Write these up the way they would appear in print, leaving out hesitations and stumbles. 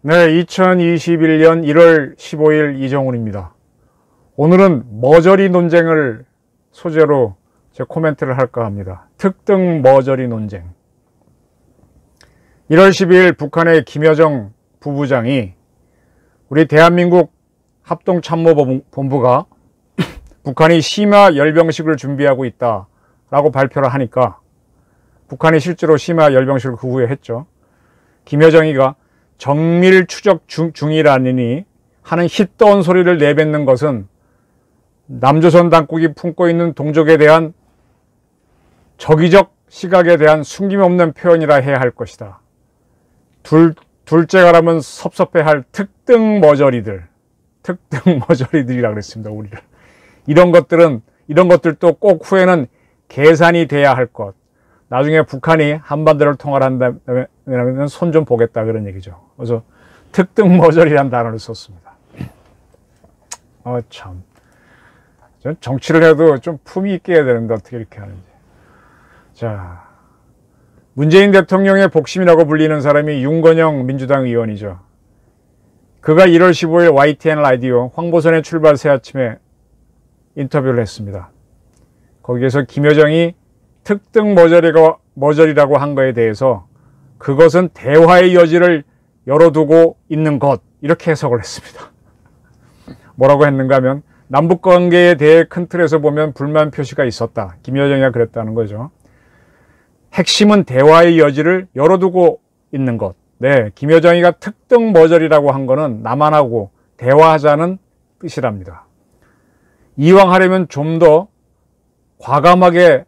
네, 2021년 1월 15일 이정훈입니다. 오늘은 머저리 논쟁을 소재로 제 코멘트를 할까 합니다. 특등 머저리 논쟁. 1월 12일 북한의 김여정 부부장이 우리 대한민국 합동참모본부가 북한이 심야 열병식을 준비하고 있다라고 발표를 하니까, 북한이 실제로 심야 열병식을 그 후에 했죠. 김여정이가 정밀 추적 중이라느니 하는 힛다운 소리를 내뱉는 것은 남조선 당국이 품고 있는 동족에 대한 적의적 시각에 대한 숨김없는 표현이라 해야 할 것이다. 둘째가라면 섭섭해할 특등 머저리들이라 그랬습니다. 우리를. 이런 것들도 꼭 후에는 계산이 돼야 할 것. 나중에 북한이 한반도를 통할한다면 손 좀 보겠다, 그런 얘기죠. 그래서 특등 머저리라는 단어를 썼습니다. 참. 전 정치를 해도 좀 품위 있게 해야 되는데 어떻게 이렇게 하는지. 자, 문재인 대통령의 복심이라고 불리는 사람이 윤건영 민주당 의원이죠. 그가 1월 15일 YTN 라디오 황보선의 출발 새아침에 인터뷰를 했습니다. 거기에서 김여정이 특등 머저리라고 한 거에 대해서 그것은 대화의 여지를 열어두고 있는 것, 이렇게 해석을 했습니다. 뭐라고 했는가 하면, 남북관계에 대해 큰 틀에서 보면 불만 표시가 있었다. 김여정이가 그랬다는 거죠. 핵심은 대화의 여지를 열어두고 있는 것. 네, 김여정이가 특등 머저리라고 한 거는 남한하고 대화하자는 뜻이랍니다. 이왕 하려면 좀 더 과감하게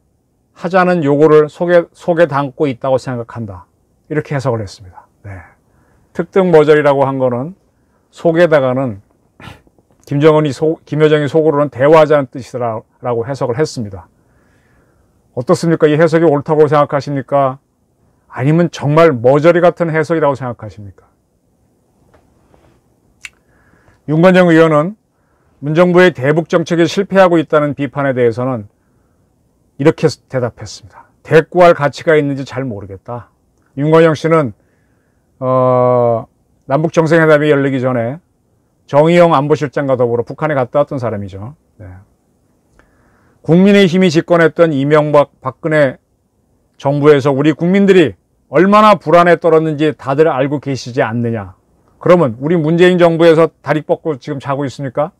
하자는 요구를 속에 담고 있다고 생각한다. 이렇게 해석을 했습니다. 네. 특등 머저리라고 한 거는 속에다가는 김여정이 속으로는 대화하자는 뜻이라고 해석을 했습니다. 어떻습니까? 이 해석이 옳다고 생각하십니까? 아니면 정말 머저리 같은 해석이라고 생각하십니까? 윤건영 의원은 문정부의 대북 정책이 실패하고 있다는 비판에 대해서는 이렇게 대답했습니다. 대꾸할 가치가 있는지 잘 모르겠다. 윤건영 씨는 남북 정상회담이 열리기 전에 정의용 안보실장과 더불어 북한에 갔다 왔던 사람이죠. 네. 국민의힘이 집권했던 이명박, 박근혜 정부에서 우리 국민들이 얼마나 불안에 떨었는지 다들 알고 계시지 않느냐. 그러면 우리 문재인 정부에서 다리 뻗고 지금 자고 있습니까?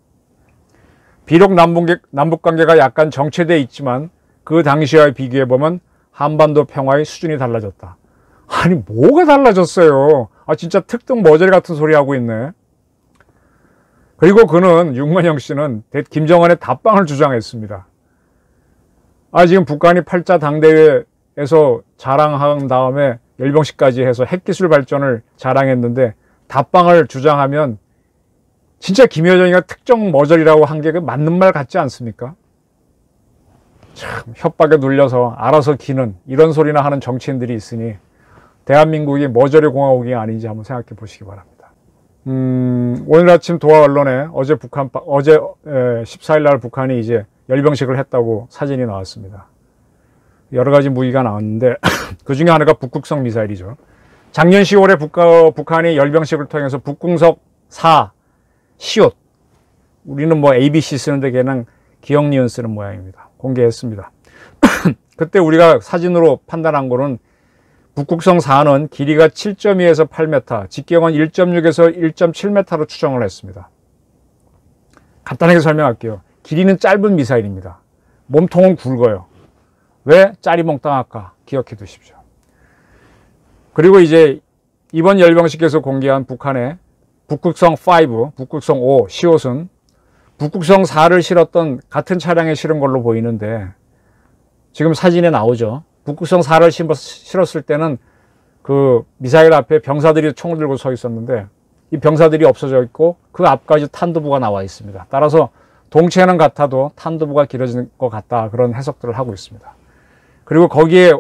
비록 남북관계가 약간 정체되어 있지만 그 당시와 비교해보면 한반도 평화의 수준이 달라졌다. 아니, 뭐가 달라졌어요? 진짜 특등 머저리 같은 소리 하고 있네. 그리고 윤건영 씨는 김정은의 답방을 주장했습니다. 지금 북한이 8차 당대회에서 자랑한 다음에 열병식까지 해서 핵기술 발전을 자랑했는데 답방을 주장하면 진짜 김여정이가 특정 머저리라고 한 게 맞는 말 같지 않습니까? 참, 협박에 눌려서 알아서 기는 이런 소리나 하는 정치인들이 있으니 대한민국이 머저리 공화국이 아닌지 한번 생각해 보시기 바랍니다. 오늘 아침 도하 언론에 어제 14일 날 북한이 이제 열병식을 했다고 사진이 나왔습니다. 여러 가지 무기가 나왔는데 그 중에 하나가 북극성 미사일이죠. 작년 10월에 북한이 열병식을 통해서 북궁석 4 시옷, 우리는 뭐 ABC 쓰는데 걔는 기억 니은 쓰는 모양입니다. 공개했습니다. 그때 우리가 사진으로 판단한 거는 북극성 4는 길이가 7.2에서 8m, 직경은 1.6에서 1.7m로 추정을 했습니다. 간단하게 설명할게요. 길이는 짧은 미사일입니다. 몸통은 굵어요. 왜 짜리몽땅할까? 기억해 두십시오. 그리고 이제 이번 열병식에서 공개한 북한의 북극성 5, 북극성 5 시옷은 북극성 4를 실었던 같은 차량에 실은 걸로 보이는데 지금 사진에 나오죠. 북극성 4를 실었을 때는 그 미사일 앞에 병사들이 총을 들고 서 있었는데 이 병사들이 없어져 있고 그 앞까지 탄두부가 나와 있습니다. 따라서 동체는 같아도 탄두부가 길어진 것 같다, 그런 해석들을 하고 있습니다. 그리고 거기에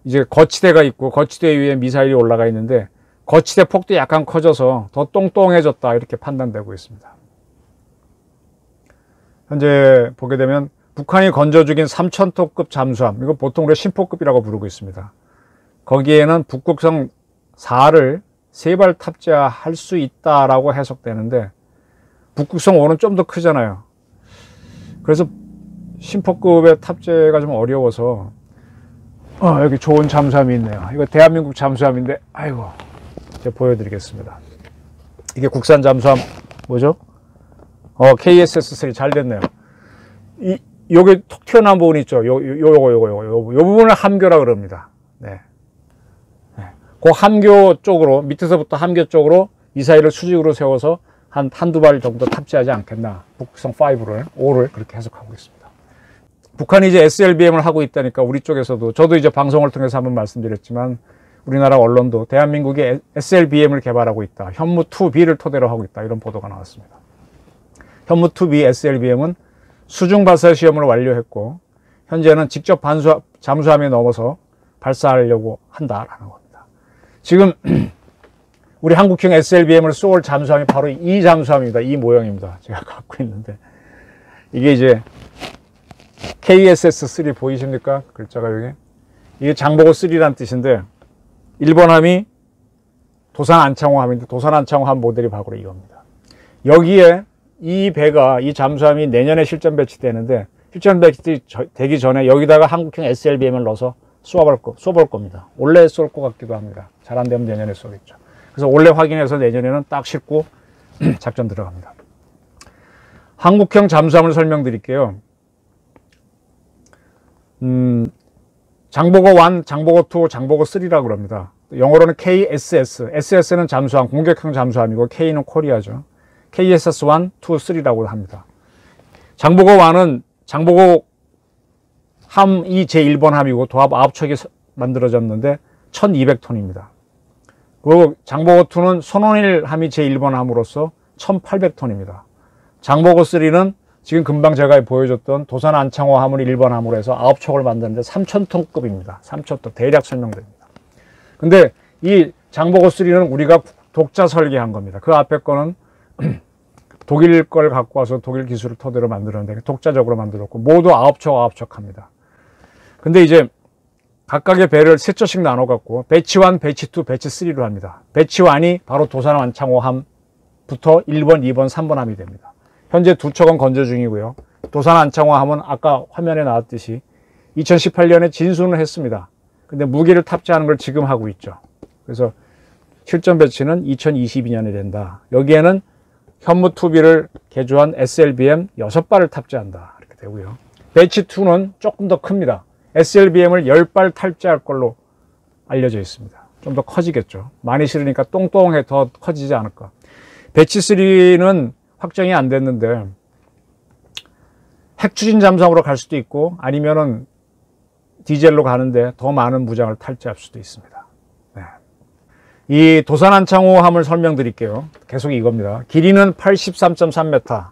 이제 거치대가 있고 거치대 위에 미사일이 올라가 있는데 거치대 폭도 약간 커져서 더 똥똥해졌다, 이렇게 판단되고 있습니다. 현재 보게 되면 북한이 건져 죽인 3,000톤급 잠수함, 이거 보통 우리가 심포급이라고 부르고 있습니다. 거기에는 북극성 4를 3발 탑재할 수 있다라고 해석되는데, 북극성 5는 좀 더 크잖아요. 그래서 심포급의 탑재가 좀 어려워서, 여기 좋은 잠수함이 있네요. 이거 대한민국 잠수함인데, 아이고, 제가 보여드리겠습니다. 이게 국산 잠수함, 뭐죠? KSS-3 잘 됐네요. 요게 톡 튀어나온 부분 있죠? 요 부분을 함교라 그럽니다. 네. 그 함교 쪽으로, 밑에서부터 함교 쪽으로 미사일을 수직으로 세워서 한두 발 정도 탑재하지 않겠나. 북극성 5를 그렇게 해석하고 있습니다. 북한이 이제 SLBM을 하고 있다니까 우리 쪽에서도, 저도 이제 방송을 통해서 한번 말씀드렸지만, 우리나라 언론도 대한민국이 SLBM을 개발하고 있다. 현무2B를 토대로 하고 있다. 이런 보도가 나왔습니다. 현무2B SLBM은 수중 발사 시험을 완료했고, 현재는 직접 잠수함에 넘어서 발사하려고 한다라는 겁니다. 지금 우리 한국형 SLBM을 쏠 잠수함이 바로 이 잠수함입니다. 이 모형입니다. 제가 갖고 있는데, 이게 이제 KSS-3 보이십니까? 글자가 여기. 이게 장보고 3라는 뜻인데, 1번 함이 도산 안창호 함인데, 도산 안창호 함 모델이 바로 이겁니다. 여기에 이 배가, 이 잠수함이 내년에 실전 배치되는데, 실전 배치되기 전에 여기다가 한국형 SLBM을 넣어서 쏘볼 겁니다. 올해 쏠 것 같기도 합니다. 잘 안 되면 내년에 쏘겠죠. 그래서 올해 확인해서 내년에는 딱 싣고 작전 들어갑니다. 한국형 잠수함을 설명드릴게요. 장보고 1, 장보고 2, 장보고 3라고 그럽니다. 영어로는 KSS. SS는 잠수함, 공격형 잠수함이고, K는 코리아죠. KSS-1, 2, 3라고 합니다. 장보고 1은 장보고 함이 제1번 함이고, 도합 9척이 만들어졌는데 1200톤입니다. 그리고 장보고 2는 손원일 함이 제1번 함으로서 1800톤입니다. 장보고 3는 지금 금방 제가 보여줬던 도산 안창호 함을 1번 함으로 해서 9척을 만드는데 3000톤급입니다. 3000톤. 대략 설명드립니다. 근데 이 장보고 3는 우리가 독자 설계한 겁니다. 그 앞에 거는 독일 걸 갖고 와서 독일 기술을 토대로 만들었는데 독자적으로 만들었고, 모두 9척 합니다. 근데 이제 각각의 배를 3척씩 나눠 갖고 배치 1, 배치 2, 배치 3로 합니다. 배치 1이 바로 도산 안창호 함부터 1번, 2번, 3번 함이 됩니다. 현재 2척은 건조 중이고요. 도산 안창호 함은 아까 화면에 나왔듯이 2018년에 진수는 했습니다. 근데 무기를 탑재하는 걸 지금 하고 있죠. 그래서 실전 배치는 2022년에 된다. 여기에는 현무2B를 개조한 SLBM 6발을 탑재한다. 이렇게 되고요. 배치 2는 조금 더 큽니다. SLBM을 10발 탑재할 걸로 알려져 있습니다. 좀 더 커지겠죠. 많이 실으니까 똥똥해 더 커지지 않을까. 배치 3는 확정이 안 됐는데, 핵추진 잠수함으로 갈 수도 있고, 아니면은 디젤로 가는데 더 많은 무장을 탈재할 수도 있습니다. 네. 이 도산 안창호 함을 설명드릴게요. 계속 이겁니다. 길이는 83.3m.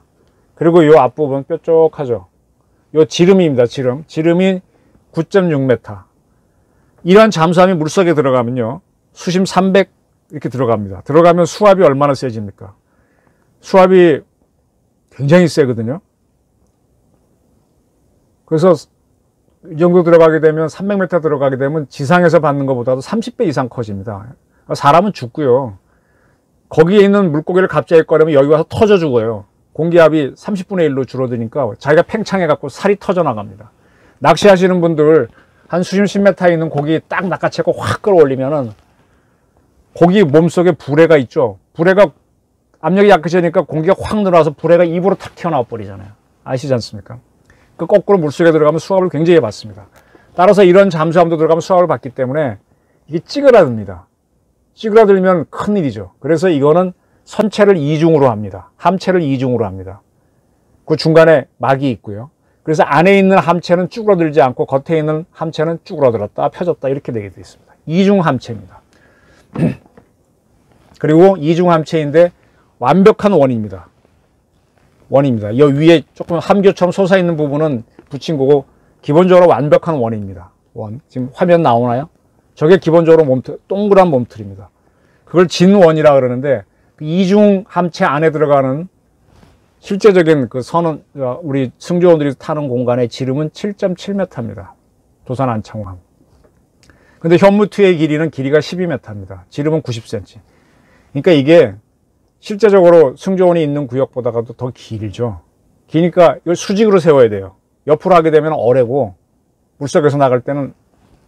그리고 이 앞부분 뾰족하죠. 요 지름입니다. 지름이 9.6m. 이러한 잠수함이 물속에 들어가면요, 수심 300 이렇게 들어갑니다. 들어가면 수압이 얼마나 세집니까? 수압이 굉장히 세거든요. 그래서 이 정도 들어가게 되면, 300m 들어가게 되면 지상에서 받는 것보다도 30배 이상 커집니다. 사람은 죽고요. 거기에 있는 물고기를 갑자기 꺼내면 여기 와서 터져 죽어요. 공기압이 30분의 1로 줄어드니까 자기가 팽창해갖고 살이 터져 나갑니다. 낚시하시는 분들 한 수심 10m에 있는 고기 딱 낚아채고 확 끌어올리면은 고기 몸속에 불에가 있죠. 불에가 압력이 약해지니까 공기가 확 늘어나서 불에가 입으로 탁 튀어나와 버리잖아요. 아시지 않습니까? 그 거꾸로 물속에 들어가면 수압을 굉장히 받습니다. 따라서 이런 잠수함도 들어가면 수압을 받기 때문에 이게 찌그러듭니다. 찌그러들면 큰일이죠. 그래서 이거는 선체를 이중으로 합니다. 함체를 이중으로 합니다. 그 중간에 막이 있고요. 그래서 안에 있는 함체는 쭈그러들지 않고 겉에 있는 함체는 쭈그러들었다 펴졌다 이렇게 되게 되어 있습니다. 이중 함체입니다. 그리고 이중 함체인데 완벽한 원입니다. 이 위에 조금 함교처럼 솟아있는 부분은 붙인 거고, 기본적으로 완벽한 원입니다. 지금 화면 나오나요? 저게 기본적으로 동그란 몸틀입니다. 그걸 진원이라 그러는데, 그 이중 함체 안에 들어가는 실제적인 그 선은, 우리 승조원들이 타는 공간의 지름은 7.7m입니다. 도산 안창호함. 근데 현무2의 길이는 길이가 12m입니다. 지름은 90cm. 그러니까 이게 실제적으로 승조원이 있는 구역보다도 더 길죠. 기니까 이걸 수직으로 세워야 돼요. 옆으로 하게 되면 어뢰고, 물속에서 나갈 때는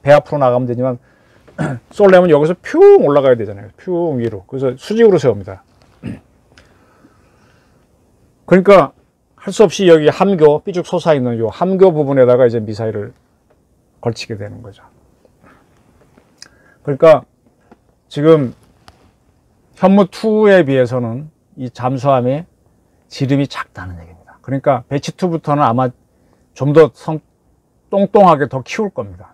배 앞으로 나가면 되지만, 쏠려면 여기서 퓨 올라가야 되잖아요. 퓨 위로. 그래서 수직으로 세웁니다. 그러니까 할 수 없이 여기 함교, 삐죽 솟아있는 요 함교 부분에다가 이제 미사일을 걸치게 되는 거죠. 그러니까 지금 현무2에 비해서는 이 잠수함의 지름이 작다는 얘기입니다. 그러니까 배치2부터는 아마 좀 더 똥똥하게 더 키울 겁니다.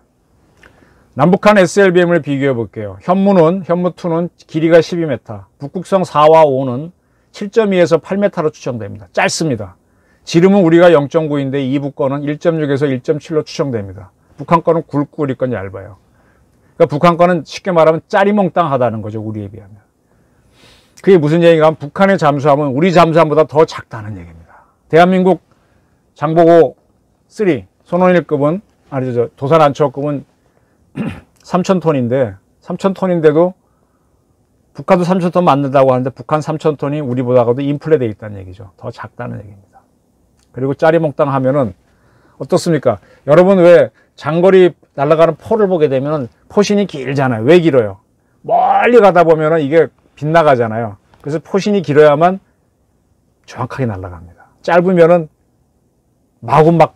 남북한 SLBM을 비교해 볼게요. 현무2는 길이가 12m, 북극성 4와 5는 7.2에서 8m로 추정됩니다. 짧습니다. 지름은 우리가 0.9인데 이북 거는 1.6에서 1.7로 추정됩니다. 북한 거는 굵고 우리 건 얇아요. 그러니까 북한 거는 쉽게 말하면 짜리몽땅하다는 거죠. 우리에 비하면. 그게 무슨 얘기가 하면 북한의 잠수함은 우리 잠수함보다 더 작다는 얘기입니다. 대한민국 장보고 3 손원일급은 아니죠. 도산 안창호급은 3,000톤인데 3,000톤인데도 북한도 3,000톤 만든다고 하는데 북한 3,000톤이 우리보다도 인플레되어 있다는 얘기죠. 더 작다는 얘기입니다. 그리고 짜리몽땅 하면은 어떻습니까? 여러분 왜 장거리 날아가는 포를 보게 되면 포신이 길잖아요. 왜 길어요? 멀리 가다 보면은 이게 빗나가잖아요. 그래서 포신이 길어야만 정확하게 날아갑니다. 짧으면은 마구 막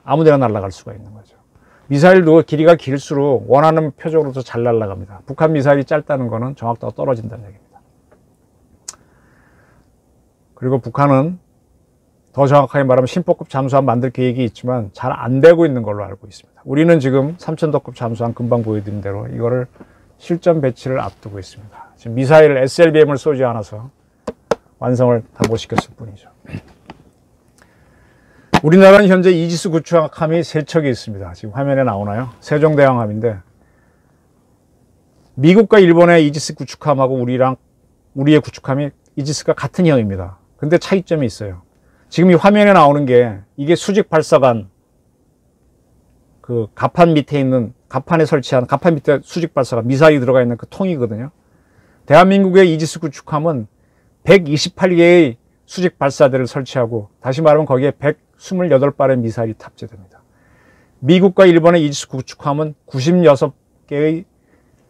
아무데나 날아갈 수가 있는 거죠. 미사일도 길이가 길수록 원하는 표적으로 더 잘 날아갑니다. 북한 미사일이 짧다는 거는 정확도가 떨어진다는 얘기입니다. 그리고 북한은 더 정확하게 말하면 신포급 잠수함 만들 계획이 있지만 잘 안 되고 있는 걸로 알고 있습니다. 우리는 지금 3,000도급 잠수함 금방 보여드린 대로 이거를 실전 배치를 앞두고 있습니다. 지금 미사일 SLBM을 쏘지 않아서 완성을 다 못 시켰을 뿐이죠. 우리나라는 현재 이지스 구축함이 3척이 있습니다. 지금 화면에 나오나요? 세종대왕함인데 미국과 일본의 이지스 구축함하고 우리의 구축함이 이지스가 같은 형입니다. 근데 차이점이 있어요. 지금 이 화면에 나오는 게 이게 수직 발사관 그 갑판 밑에 있는 갑판에 설치한 갑판 밑에 수직 발사관 미사일이 들어가 있는 그 통이거든요. 대한민국의 이지스 구축함은 128개의 수직 발사대를 설치하고 다시 말하면 거기에 128발의 미사일이 탑재됩니다. 미국과 일본의 이지스 구축함은 96개의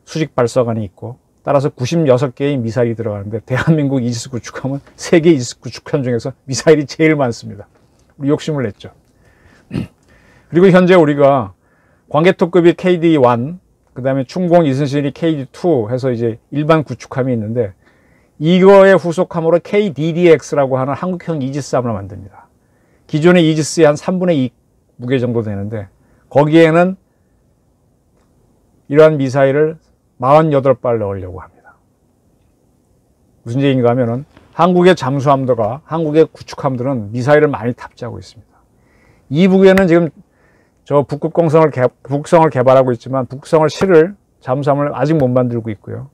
수직 발사관이 있고 따라서 96개의 미사일이 들어가는데 대한민국 이지스 구축함은 세계 이지스 구축함 중에서 미사일이 제일 많습니다. 우리 욕심을 냈죠. 그리고 현재 우리가 광개토급이 KD-1, 그 다음에 충공 이순신이 KD-2 해서 이제 일반 구축함이 있는데 이거의 후속함으로 KDDX라고 하는 한국형 이지스함을 만듭니다. 기존의 이지스의 한 3분의 2 무게 정도 되는데 거기에는 이러한 미사일을 48발 넣으려고 합니다. 무슨 얘기인가 하면은 한국의 잠수함들과 한국의 구축함들은 미사일을 많이 탑재하고 있습니다. 이북에는 지금 저 북극성을 개발하고 있지만 북극성을 실을 잠수함을 아직 못 만들고 있고요.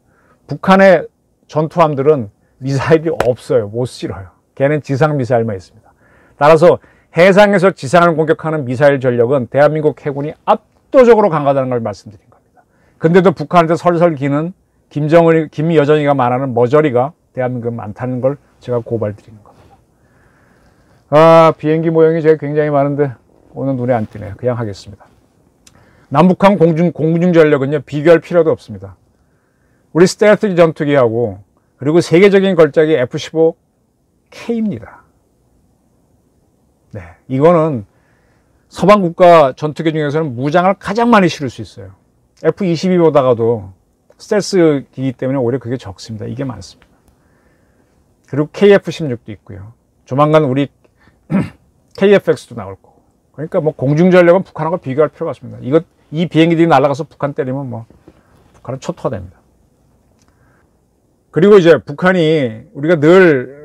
북한의 전투함들은 미사일이 없어요. 못 실어요. 걔는 지상 미사일만 있습니다. 따라서 해상에서 지상을 공격하는 미사일 전력은 대한민국 해군이 압도적으로 강하다는 걸 말씀드린 겁니다. 근데도 북한한테 설설 기는 김여정이가 말하는 머저리가 대한민국에 많다는 걸 제가 고발드리는 겁니다. 아, 비행기 모형이 제가 굉장히 많은데 오늘 눈에 안 띄네요. 그냥 하겠습니다. 남북한 공중 전력은요, 비교할 필요도 없습니다. 우리 스텔스 전투기하고 그리고 세계적인 걸작이 F-15K입니다. 네, 이거는 서방 국가 전투기 중에서는 무장을 가장 많이 실을 수 있어요. F-22보다가도 스텔스기이기 때문에 오히려 그게 적습니다. 이게 많습니다. 그리고 KF-16도 있고요. 조만간 우리 KF-X도 나올 거고. 그러니까 뭐 공중전력은 북한하고 비교할 필요가 없습니다. 이 비행기들이 날아가서 북한 때리면 뭐 북한은 초토화 됩니다. 그리고 이제 북한이 우리가 늘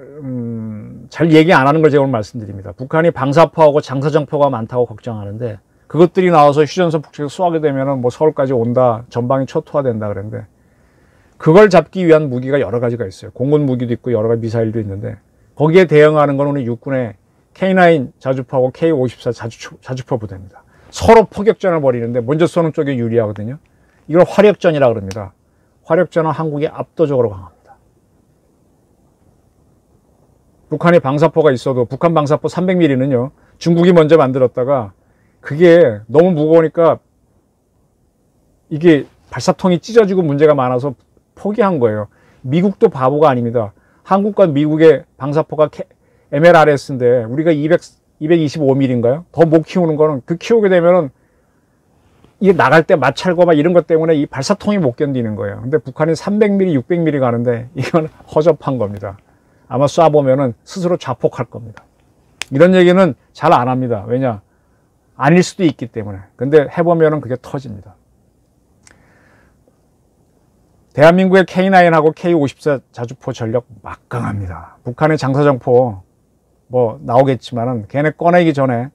잘 얘기 안 하는 걸 제가 오늘 말씀드립니다. 북한이 방사포하고 장사정포가 많다고 걱정하는데 그것들이 나와서 휴전선 북측에서 쏘게 되면 뭐 서울까지 온다, 전방이 초토화된다 그랬는데 그걸 잡기 위한 무기가 여러 가지가 있어요. 공군 무기도 있고 여러 가지 미사일도 있는데 거기에 대응하는 건 우리 육군의 K9 자주포하고 K54 자주포 부대입니다. 서로 포격전을 벌이는데 먼저 쏘는 쪽이 유리하거든요. 이걸 화력전이라고 그럽니다. 화력전은 한국이 압도적으로 강합니다. 북한에 방사포가 있어도 북한 방사포 300mm는요. 중국이 먼저 만들었다가 그게 너무 무거우니까 이게 발사통이 찢어지고 문제가 많아서 포기한 거예요. 미국도 바보가 아닙니다. 한국과 미국의 방사포가 MLRS인데 우리가 225mm인가요? 더 못 키우는 거는 그 키우게 되면은 이게 나갈 때 마찰과 막 이런 것 때문에 이 발사통이 못 견디는 거예요. 근데 북한이 300mm, 600mm 가는데 이건 허접한 겁니다. 아마 쏴보면은 스스로 자폭할 겁니다. 이런 얘기는 잘 안 합니다. 왜냐? 아닐 수도 있기 때문에. 근데 해보면은 그게 터집니다. 대한민국의 K9하고 K54 자주포 전력 막강합니다. 북한의 장사정포 뭐 나오겠지만은 걔네 꺼내기 전에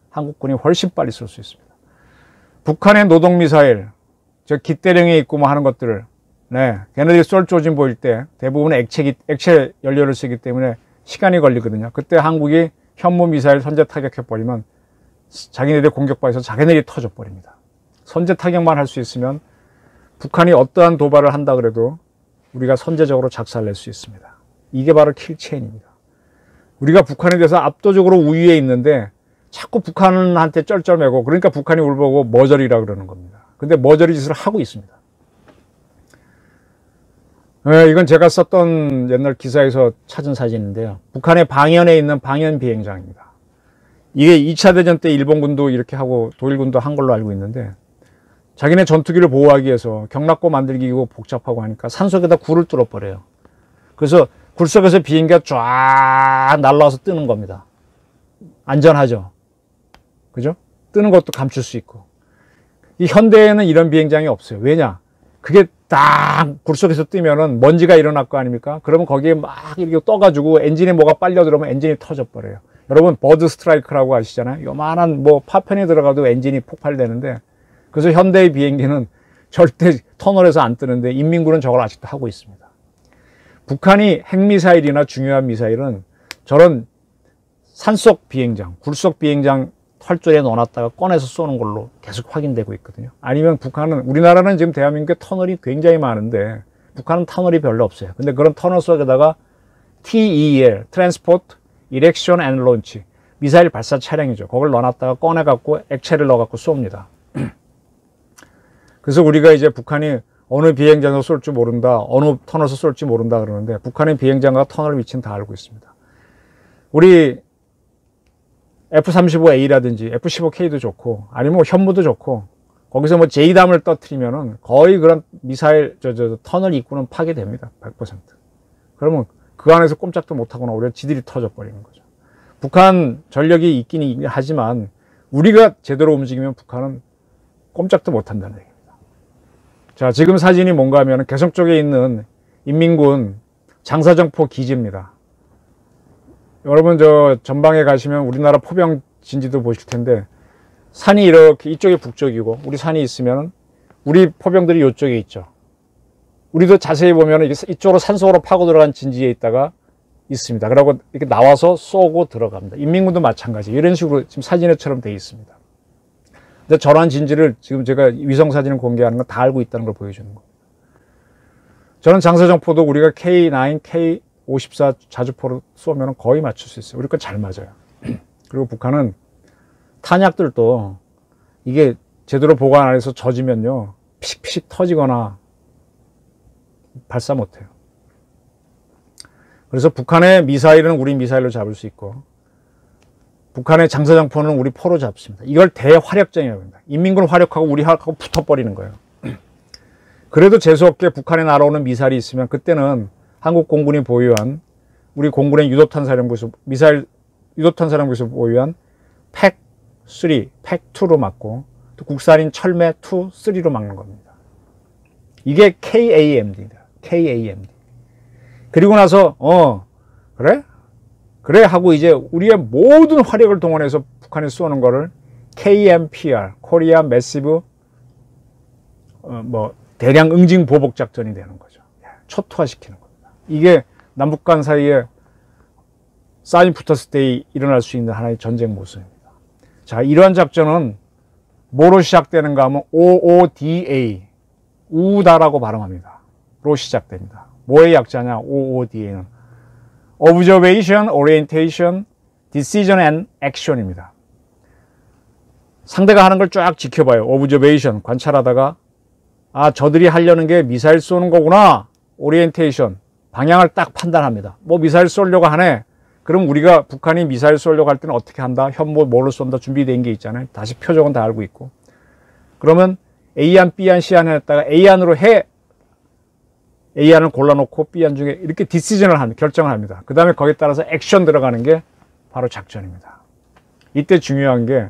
한국군이 훨씬 빨리 쏠 수 있습니다. 북한의 노동미사일, 저 기대령에 있고 뭐 하는 것들을, 네, 걔네들이 쏠 조짐 보일 때 대부분 액체 연료를 쓰기 때문에 시간이 걸리거든요. 그때 한국이 현무미사일 선제 타격해버리면 자기네들이 공격받아서 자기네들이 터져버립니다. 선제 타격만 할 수 있으면 북한이 어떠한 도발을 한다 그래도 우리가 선제적으로 작살낼 수 있습니다. 이게 바로 킬체인입니다. 우리가 북한에 대해서 압도적으로 우위에 있는데 자꾸 북한한테 쩔쩔매고 그러니까 북한이 우리 보고 머저리라 그러는 겁니다. 근데 머저리 짓을 하고 있습니다. 이건 제가 썼던 옛날 기사에서 찾은 사진인데요. 북한의 방현에 있는 방현 비행장입니다. 이게 2차 대전 때 일본군도 이렇게 하고 독일군도 한 걸로 알고 있는데 자기네 전투기를 보호하기 위해서 경락고 만들기고 복잡하고 하니까 산속에다 굴을 뚫어버려요. 그래서 굴 속에서 비행기가 쫙 날아와서 뜨는 겁니다. 안전하죠. 그죠? 뜨는 것도 감출 수 있고. 이 현대에는 이런 비행장이 없어요. 왜냐? 그게 딱 굴 속에서 뜨면은 먼지가 일어날 거 아닙니까? 그러면 거기에 막 이렇게 떠가지고 엔진에 뭐가 빨려 들어오면 엔진이 터져버려요. 여러분, 버드 스트라이크라고 아시잖아요? 요만한 뭐 파편이 들어가도 엔진이 폭발되는데 그래서 현대의 비행기는 절대 터널에서 안 뜨는데 인민군은 저걸 아직도 하고 있습니다. 북한이 핵미사일이나 중요한 미사일은 저런 산속 비행장, 굴속 비행장 털줄에 넣어놨다가 꺼내서 쏘는 걸로 계속 확인되고 있거든요. 아니면 북한은, 우리나라는 지금 대한민국에 터널이 굉장히 많은데 북한은 터널이 별로 없어요. 근데 그런 터널 속에다가 TEL, Transport, Erection and Launch, 미사일 발사 차량이죠. 그걸 넣어놨다가 꺼내갖고 액체를 넣어갖고 쏩니다. 그래서 우리가 이제 북한이 어느 비행장에서 쏠지 모른다, 어느 터널에서 쏠지 모른다 그러는데 북한의 비행장과 터널 위치는 다 알고 있습니다. 우리 F-35A라든지 F-15K도 좋고 아니면 뭐 현무도 좋고 거기서 뭐 J담을 떠트리면은 거의 그런 미사일 터널 입구는 파괴됩니다. 100%. 그러면 그 안에서 꼼짝도 못하거나 오히려 지들이 터져버리는 거죠. 북한 전력이 있긴 하지만 우리가 제대로 움직이면 북한은 꼼짝도 못한다는 얘기입니다. 자, 지금 사진이 뭔가 하면 개성 쪽에 있는 인민군 장사정포 기지입니다. 여러분 저 전방에 가시면 우리나라 포병 진지도 보실 텐데 산이 이렇게 이쪽이 북쪽이고 우리 산이 있으면 우리 포병들이 이쪽에 있죠. 우리도 자세히 보면 이쪽으로 산속으로 파고 들어간 진지에 있다가 있습니다. 그러고 이렇게 나와서 쏘고 들어갑니다. 인민군도 마찬가지. 이런 식으로 지금 사진에처럼 되어 있습니다. 근데 저러한 진지를 지금 제가 위성 사진을 공개하는 건 다 알고 있다는 걸 보여주는 겁니다. 저는 장사정포도 우리가 K9, K54 자주포로 쏘면 거의 맞출 수 있어요. 우리 건 잘 맞아요. 그리고 북한은 탄약들도 이게 제대로 보관 안 해서 젖으면요 피식피식 터지거나 발사 못해요. 그래서 북한의 미사일은 우리 미사일로 잡을 수 있고 북한의 장사정포는 우리 포로 잡습니다. 이걸 대화력전이라고 합니다. 인민군 화력하고 우리 화력하고 붙어버리는 거예요. 그래도 재수없게 북한에 날아오는 미사일이 있으면 그때는 한국 공군이 보유한 우리 공군의 유도탄사령부에서 미사일 유도탄사령부에서 보유한 팩3, 팩2로 맞고 또 국산인 철매 2, 3로 막는 겁니다. 이게 KAMD입니다. KAMD. 그리고 나서 그래 하고 이제 우리의 모든 화력을 동원해서 북한에 쏘는 거를 KMPR, 코리아 매시브 대량 응징 보복 작전이 되는 거죠. 초토화시키는 겁니다. 이게 남북 간 사이에 싸움이 붙었을 때 일어날 수 있는 하나의 전쟁 모습입니다. 자, 이러한 작전은 뭐로 시작되는가 하면 OODA, 우다라고 발음합니다. 로 시작됩니다. 뭐의 약자냐? OODA는 Observation, Orientation, Decision and Action입니다. 상대가 하는 걸 쫙 지켜봐요. Observation, 관찰하다가 아, 저들이 하려는 게 미사일 쏘는 거구나. Orientation, 방향을 딱 판단합니다. 뭐 미사일 쏘려고 하네. 그럼 우리가 북한이 미사일 쏘려고 할 때는 어떻게 한다? 현무 뭐를 쏜다? 준비된 게 있잖아요. 다시 표적은 다 알고 있고. 그러면 A안, B안, C안 했다가 A안으로 해. A안을 골라놓고 B안 중에 이렇게 디시전을 합니다. 결정을 합니다. 그 다음에 거기에 따라서 액션 들어가는 게 바로 작전입니다. 이때 중요한 게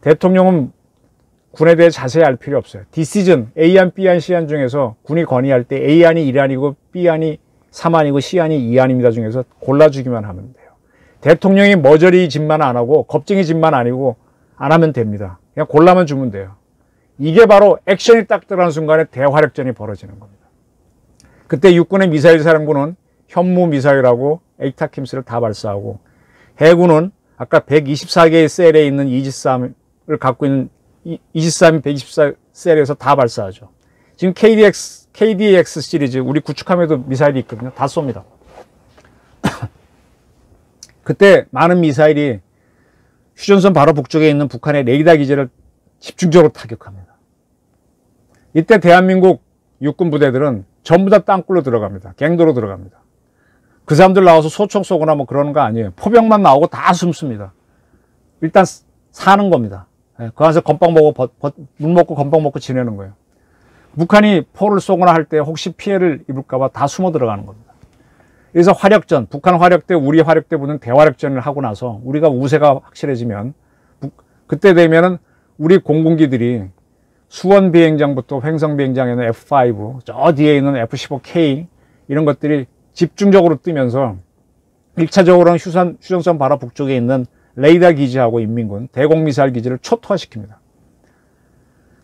대통령은 군에 대해 자세히 알 필요 없어요. 디시전, A안, B안, C안 중에서 군이 건의할 때 A안이 1안이고 B안이 3안이고 C안이 2안입니다 중에서 골라주기만 하면 돼요. 대통령이 머저리 짓만 안 하고 겁쟁이 짓만 아니고 안 하면 됩니다. 그냥 골라만 주면 돼요. 이게 바로 액션이 딱 들어가는 순간에 대화력전이 벌어지는 겁니다. 그때 육군의 미사일 사령부는 현무 미사일하고 에이타킴스를 다 발사하고 해군은 아까 124개의 셀에 있는 이지스함을 갖고 있는 이지스함 124셀에서 다 발사하죠. 지금 KDX 시리즈 우리 구축함에도 미사일이 있거든요. 다 쏩니다. 그때 많은 미사일이 휴전선 바로 북쪽에 있는 북한의 레이더 기지를 집중적으로 타격합니다. 이때 대한민국 육군 부대들은 전부 다 땅굴로 들어갑니다. 갱도로 들어갑니다. 그 사람들 나와서 소총 쏘거나 뭐 그러는 거 아니에요. 포병만 나오고 다 숨습니다. 일단 사는 겁니다. 그 안에서 건빵 먹고 물 먹고 건빵 먹고 지내는 거예요. 북한이 포를 쏘거나 할 때 혹시 피해를 입을까 봐 다 숨어 들어가는 겁니다. 그래서 화력전, 북한 화력대, 우리 화력대부는 대화력전을 하고 나서 우리가 우세가 확실해지면 그때 되면은 우리 공군기들이 수원 비행장부터 횡성 비행장에는 F5, 저 뒤에 있는 F-15K 이런 것들이 집중적으로 뜨면서 1차적으로는 휴전선 바로 북쪽에 있는 레이더 기지하고 인민군 대공미사일 기지를 초토화시킵니다.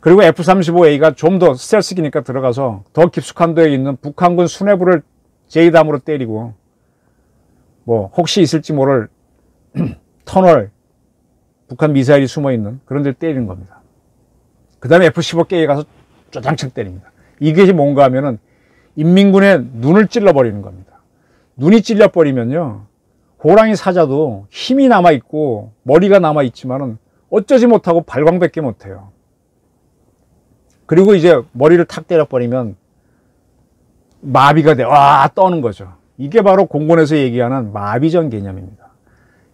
그리고 F-35A가 좀 더 스텔스기니까 들어가서 더 깊숙한 데에 있는 북한군 수뇌부를 제이담으로 때리고 뭐 혹시 있을지 모를 터널 북한 미사일이 숨어있는 그런 데를 때리는 겁니다. 그 다음에 F-15K에 가서 쪼장창 때립니다. 이게 뭔가 하면은 인민군의 눈을 찔러버리는 겁니다. 눈이 찔려버리면요 호랑이 사자도 힘이 남아있고 머리가 남아있지만은 어쩌지 못하고 발광밖에 못해요. 그리고 이제 머리를 탁 때려버리면 마비가 돼. 와, 떠는 거죠. 이게 바로 공군에서 얘기하는 마비전 개념입니다.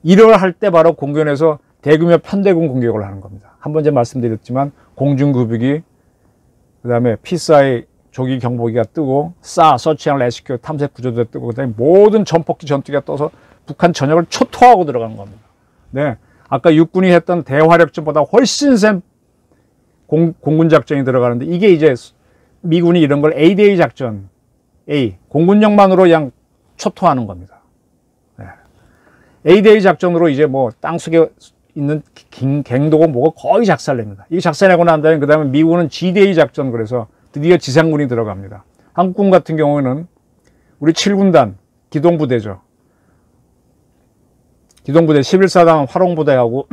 이를 할 때 바로 공군에서 대규모 편대군 공격을 하는 겁니다. 한 번 전에 말씀드렸지만 공중급유기, 그 다음에 P4의 조기 경보기가 뜨고 서치 앤 레스큐 탐색 구조대 뜨고 그다음에 모든 전폭기 전투기가 떠서 북한 전역을 초토화하고 들어가는 겁니다. 네, 아까 육군이 했던 대화력전보다 훨씬 센 공군 작전이 들어가는데 이게 이제 미군이 이런 걸 A-Day 작전, 공군력만으로 그냥 초토화하는 겁니다. 네. A-Day 작전으로 이제 뭐 땅속에 있는 갱도고 뭐가 거의 작살냅니다. 이게 작살내고 난 다음에 그 다음에 미군은 G-Day 작전 그래서 드디어 지상군이 들어갑니다. 한국군 같은 경우에는 우리 7군단 기동부대죠. 기동부대 11사단 화롱부대하고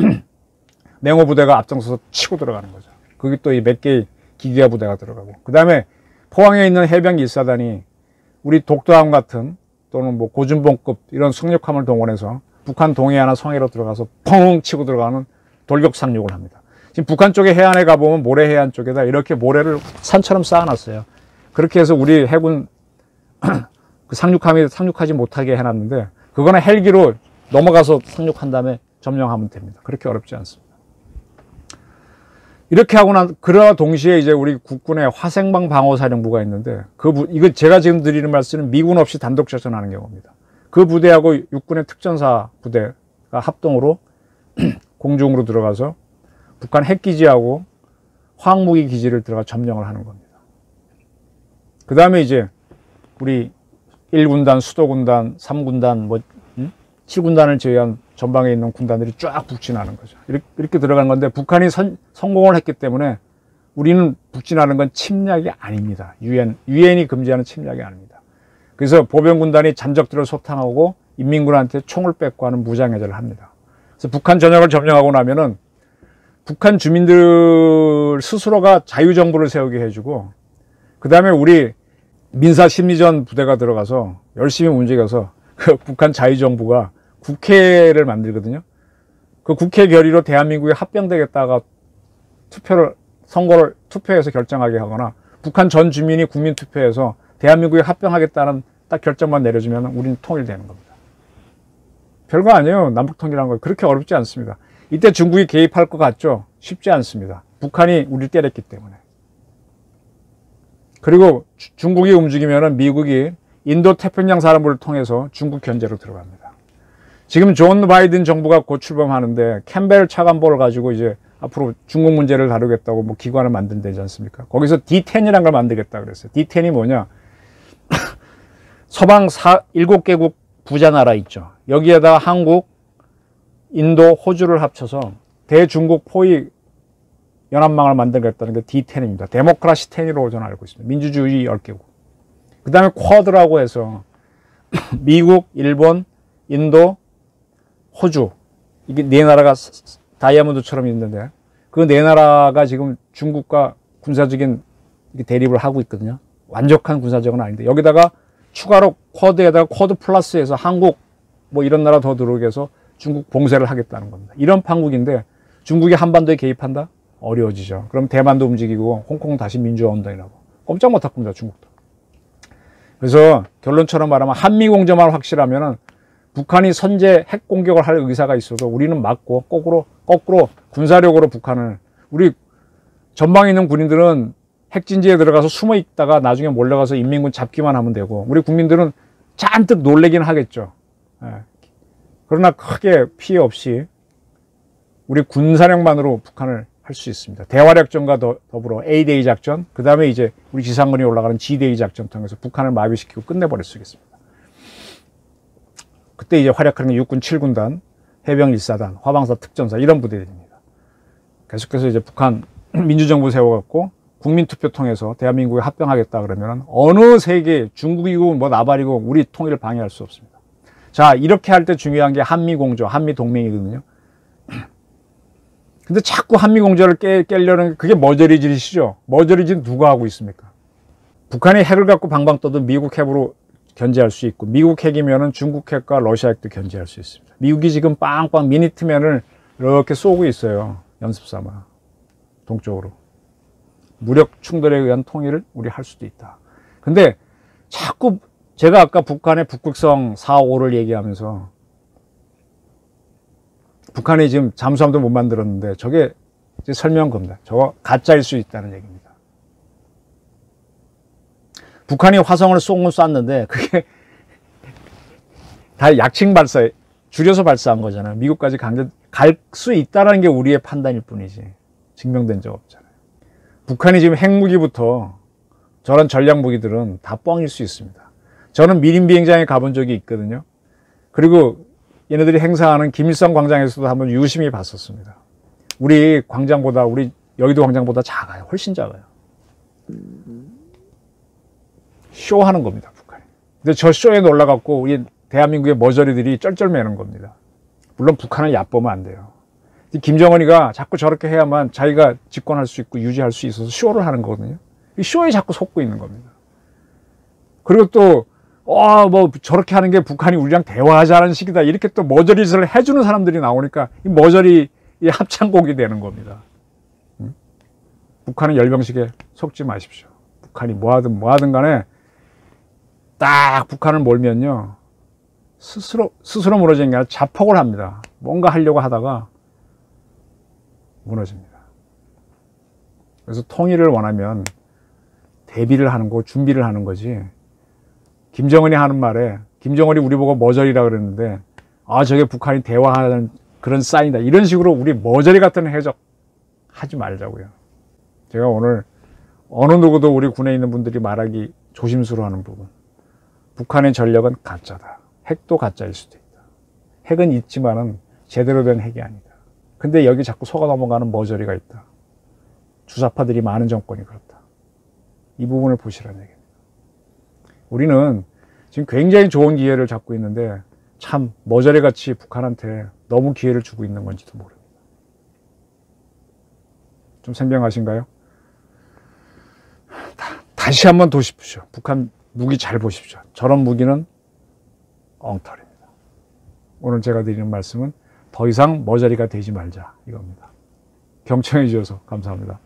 맹호부대가 앞장서서 치고 들어가는 거죠. 거기 또 몇 개의 기계화 부대가 들어가고 그 다음에 포항에 있는 해병기 1사단이 우리 독도함 같은 또는 뭐 고준봉급 이런 승력함을 동원해서 북한 동해안나 성해로 들어가서 펑 치고 들어가는 돌격 상륙을 합니다. 지금 북한 쪽에 해안에 가보면 모래 해안 쪽에다 이렇게 모래를 산처럼 쌓아놨어요. 그렇게 해서 우리 해군 그 상륙하지 못하게 해놨는데 그거는 헬기로 넘어가서 상륙한 다음에 점령하면 됩니다. 그렇게 어렵지 않습니다. 이렇게 하고 그러나 동시에 이제 우리 국군의 화생방 방어사령부가 있는데 이거 제가 지금 드리는 말씀은 미군 없이 단독 작전하는 경우입니다. 그 부대하고 육군의 특전사 부대가 합동으로 공중으로 들어가서 북한 핵기지하고 화학무기 기지를 들어가 점령을 하는 겁니다. 그 다음에 이제 우리 1군단, 수도군단, 3군단, 7군단을 제외한 전방에 있는 군단들이 쫙 북진하는 거죠. 이렇게 들어간 건데 북한이 성공을 했기 때문에 우리는 북진하는 건 침략이 아닙니다. 유엔이 금지하는 침략이 아닙니다. 그래서 보병군단이 잔적들을 소탕하고 인민군한테 총을 뺏고 하는 무장해제를 합니다. 그래서 북한 전역을 점령하고 나면은 북한 주민들 스스로가 자유정부를 세우게 해주고, 그 다음에 우리 민사심리전 부대가 들어가서 열심히 움직여서 그 북한 자유정부가 국회를 만들거든요. 그 국회 결의로 대한민국에 합병되겠다가 투표해서 결정하게 하거나, 북한 전 주민이 국민투표해서 대한민국에 합병하겠다는 딱 결정만 내려주면 우리는 통일되는 겁니다. 별거 아니에요. 남북통일한 거 그렇게 어렵지 않습니다. 이때 중국이 개입할 것 같죠? 쉽지 않습니다. 북한이 우리를 때렸기 때문에. 그리고 중국이 움직이면 미국이 인도 태평양 사령부를 통해서 중국 견제로 들어갑니다. 지금 존 바이든 정부가 곧 출범하는데 캠벨 차관보를 가지고 이제 앞으로 중국 문제를 다루겠다고 뭐 기관을 만든다지 않습니까? 거기서 D10이라는 걸 만들겠다 그랬어요. D10이 뭐냐? 서방 7개국 부자 나라 있죠. 여기에다 한국, 인도, 호주를 합쳐서 대중국 포위 연합망을 만들겠다는 게 D10입니다. 데모크라시 10으로 저는 알고 있습니다. 민주주의 10개국. 그 다음에 쿼드라고 해서 미국, 일본, 인도, 호주, 이게 네 나라가 다이아몬드처럼 있는데, 그 네 나라가 지금 중국과 군사적인 대립을 하고 있거든요. 완벽한 군사적은 아닌데, 여기다가 추가로 쿼드에다가 쿼드 플러스해서 한국 뭐 이런 나라 더 들어오게 해서 중국 봉쇄를 하겠다는 겁니다. 이런 판국인데 중국이 한반도에 개입한다? 어려워지죠. 그럼 대만도 움직이고 홍콩 다시 민주화 운동이라고. 꼼짝 못할 겁니다, 중국도. 그래서 결론처럼 말하면 한미공조만 확실하면은 북한이 선제 핵 공격을 할 의사가 있어도 우리는 막고 거꾸로 군사력으로 북한을, 우리 전방에 있는 군인들은 핵진지에 들어가서 숨어 있다가 나중에 몰려가서 인민군 잡기만 하면 되고, 우리 국민들은 잔뜩 놀래긴 하겠죠. 예. 그러나 크게 피해 없이 우리 군사력만으로 북한을 할 수 있습니다. 대화력전과 더불어 A-Day 작전, 그 다음에 이제 우리 지상군이 올라가는 G-Day 작전 통해서 북한을 마비시키고 끝내버릴 수 있겠습니다. 그때 이제 활약하는 게 육군 7군단, 해병 1사단, 화방사 특전사 이런 부대들입니다. 계속해서 이제 북한 민주정부 세워갖고 국민투표 통해서 대한민국에 합병하겠다 그러면 어느 세계, 중국이고 뭐 나발이고 우리 통일을 방해할 수 없습니다. 자, 이렇게 할 때 중요한 게 한미공조, 한미동맹이거든요. 근데 자꾸 한미공조를 깨려는, 그게 머저리짓이죠. 머저리짓 누가 하고 있습니까? 북한이 핵을 갖고 방방 떠도 미국 핵으로 견제할 수 있고, 미국 핵이면은 중국 핵과 러시아 핵도 견제할 수 있습니다. 미국이 지금 빵빵 미니트맨을 이렇게 쏘고 있어요. 연습 삼아. 동쪽으로. 무력 충돌에 의한 통일을 우리 할 수도 있다. 근데 자꾸 제가 아까 북한의 북극성 4, 5를 얘기하면서 북한이 지금 잠수함도 못 만들었는데 저게 이제 설명 겁니다. 저거 가짜일 수 있다는 얘기입니다. 북한이 화성을 쐈는데 그게 다 약칭 발사, 줄여서 발사한 거잖아요. 미국까지 갈 수 있다는 게 우리의 판단일 뿐이지 증명된 적 없잖아요. 북한이 지금 핵무기부터 저런 전략무기들은 다 뻥일 수 있습니다. 저는 미림 비행장에 가본 적이 있거든요. 그리고 얘네들이 행사하는 김일성 광장에서도 한번 유심히 봤었습니다. 우리 광장보다, 우리 여의도 광장보다 작아요. 훨씬 작아요. 쇼하는 겁니다, 북한이. 근데 저 쇼에 놀라갖고 우리 대한민국의 머저리들이 쩔쩔매는 겁니다. 물론 북한을 얕보면 안 돼요. 김정은이가 자꾸 저렇게 해야만 자기가 집권할 수 있고 유지할 수 있어서 쇼를 하는 거거든요. 이 쇼에 자꾸 속고 있는 겁니다. 그리고 또 뭐 저렇게 하는 게 북한이 우리랑 대화하자는 식이다, 이렇게 또 머저리를 해주는 사람들이 나오니까 이 머저리 합창곡이 되는 겁니다. 북한은 열병식에 속지 마십시오. 북한이 뭐하든 간에 딱 북한을 몰면요, 스스로 무너지는 게 아니라 자폭을 합니다. 뭔가 하려고 하다가 무너집니다. 그래서 통일을 원하면 대비를 하는 거, 준비를 하는 거지. 김정은이 하는 말에, 김정은이 우리 보고 머저리라 그랬는데, 저게 북한이 대화하는 그런 사인이다, 이런 식으로 우리 머저리 같은 해석 하지 말자고요. 제가 오늘 어느 누구도 우리 군에 있는 분들이 말하기 조심스러워하는 부분, 북한의 전력은 가짜다. 핵도 가짜일 수도 있다. 핵은 있지만은 제대로 된 핵이 아니다. 근데 여기 자꾸 속아 넘어가는 머저리가 있다. 주사파들이 많은 정권이 그렇다. 이 부분을 보시라는 얘기입니다. 우리는 지금 굉장히 좋은 기회를 잡고 있는데 참 머저리같이 북한한테 너무 기회를 주고 있는 건지도 모릅니다. 좀 생경하신가요? 다시 한번 보십시오. 북한 무기 잘 보십시오. 저런 무기는 엉터리입니다. 오늘 제가 드리는 말씀은 더 이상 머저리가 되지 말자 이겁니다. 경청해 주셔서 감사합니다.